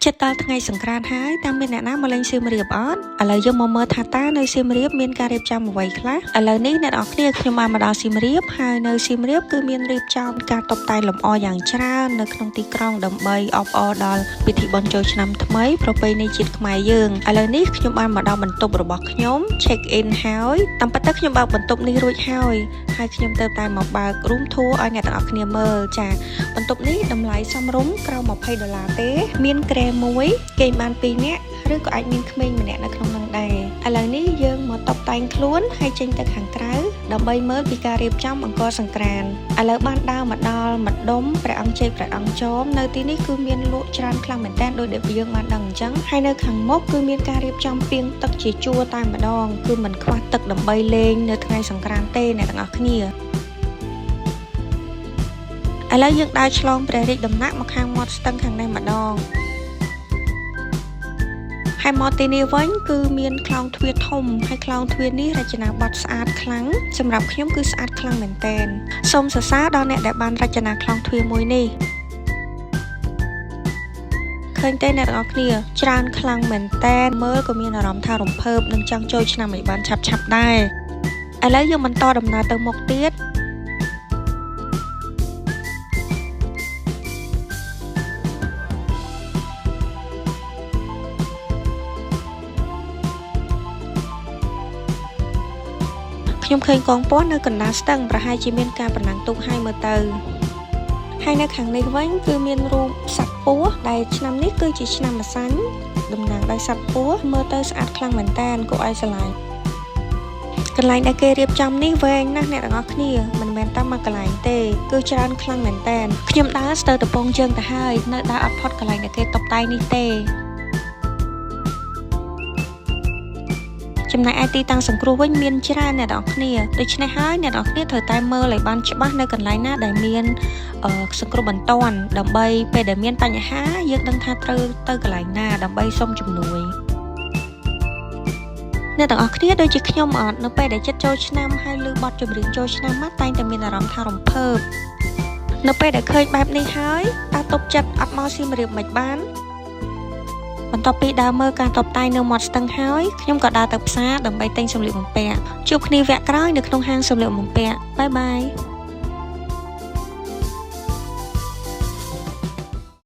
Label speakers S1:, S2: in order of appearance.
S1: ចិត្តដល់ថ្ងៃសង្ក្រាន្តហើយតាមមានអ្នកណាមកលេងសៀមរាបអត់ឥឡូវយើងមកមើលថាតើនៅសៀមរាបមានការរៀបចំអ្វីខ្លះឥឡូវនេះអ្នកនរគ្នាខ្ញុំបានមកដល់សៀមរាបហើយនៅសៀមរាបគឺមានរៀបចំការតុបតែងលម្អយ៉ាងច្រើននៅក្នុងទីក្រុងដើម្បីអបអរដល់ពិធីបុណ្យចូលឆ្នាំថ្មីប្រពៃណីជាតិខ្មែរយើងឥឡូវនេះខ្ញុំបានមកដល់បន្ទប់របស់ខ្ញុំ check in ហើយតាមពិតទៅខ្ញុំបើកបន្ទប់នេះរួចហើយខ្ញុំទៅតែមកបើក room tour ឲ្យអ្នកទាំងអស់គ្នាមើលចាបន្ទប់នេះតម្លៃសមរម្យក្រោម$20ទេមានគ្រែមួយគេបាន2នាក់ឬក៏អាចមានក្មេងម្នាក់នៅក្នុងនោះដែរឥឡូវនេះយើងមកតុបតែងខ្លួនហើយចេញទៅខាងក្រៅដើម្បីមើលពីការរៀបចំអង្គរសង្ក្រាន្តឥឡូវបានដើរមកដល់ម្ដុំព្រះអង្គជ័យព្រះអង្គចោមនៅទីនេះគឺមានលក់ច្រើនខ្លាំងមែនទែនដោយដែលយើងបានដឹងអញ្ចឹងហើយនៅខាងមុខគឺមានការរៀបចំពាងទឹកជាជួរតែម្ដងគឺមិនខ្វះទឹកដើម្បីលេងនៅថ្ងៃសង្ក្រាន្តទេអ្នកទាំងអស់គ្នាឥឡូវយើងដើរឆ្លងព្រះរាជដំណាក់មកខាងមាត់ស្ទឹងខាងនេះម្ដងហើយមកទីនេះវិញគឺមានខ្លោងទ្វារធំហើយខ្លោងទ្វារនេះរចនាបថស្អាតខ្លាំងសម្រាប់ខ្ញុំគឺស្អាតខ្លាំងមែនទែនសូមសរសើរដល់អ្នកដែលបានរចនាខ្លោងទ្វារមួយនេះឃើញទេអ្នកទាំងអស់គ្នាច្រើនខ្លាំងមែនទែនមើលក៏មានអារម្មណ៍ថារំភើបនឹងចង់ចូលឆ្នាំឲ្យបានឆាប់ៗដែរឥឡូវយើងបន្តដំណើរទៅមុខទៀតខ្ញុំឃើញកងពស់នៅកណ្ដាលស្ទឹងប្រហែលជាមានការប្រណាំងទូកឲ្យមើលទៅហើយនៅខាងនេះវិញគឺមានរូបសត្វពស់ដែលឆ្នាំនេះគឺជាឆ្នាំម្សាញ់តំណាងដោយសត្វពស់មើលទៅស្អាតខ្លាំងមែនតើគួរឲ្យស្រឡាញ់កន្លែងដែលគេរៀបចំនេះវែងណាស់អ្នកទាំងអស់គ្នាមិនមែនតែមួយកន្លែងទេគឺច្រើនខ្លាំងមែនតើខ្ញុំដើរស្ទើរទៅពងជើងទៅហើយនៅដើរអត់ផុតកន្លែងដែលគេតុបតែងនេះទេចំណែកឯទីតាំងសង្គ្រោះវិញមានច្រើនអ្នកនរគ្នាដូច្នេះហើយអ្នកនរគ្នាត្រូវតែមើលឲ្យបានច្បាស់នៅកន្លែងណាដែលមានសង្គ្រោះបន្ទាន់ដើម្បីពេលដែលមានបញ្ហាយើងដឹងថាត្រូវទៅកន្លែងណាដើម្បីសុំជំនួយអ្នកទាំងអស់គ្នាដូចជាខ្ញុំអត់នៅពេលដែលចិត្តចូលឆ្នាំហើយឮបទចម្រៀងចូលឆ្នាំមកតែងតែមានអារម្មណ៍ថារំភើបនៅពេលដែលឃើញបែបនេះហើយតើទុកចិត្តអត់មកសៀមរាបមិនបានបន្ទាប់ពីដើរមើលការតុបតែងនៅមាត់ស្ទឹងហើយខ្ញុំក៏ដើរទៅផ្សារដើម្បីទិញសម្លៀកបំពាក់ជួបគ្នាវគ្គក្រោយនៅក្នុងហាងសម្លៀកបំពាក់បាយបាយ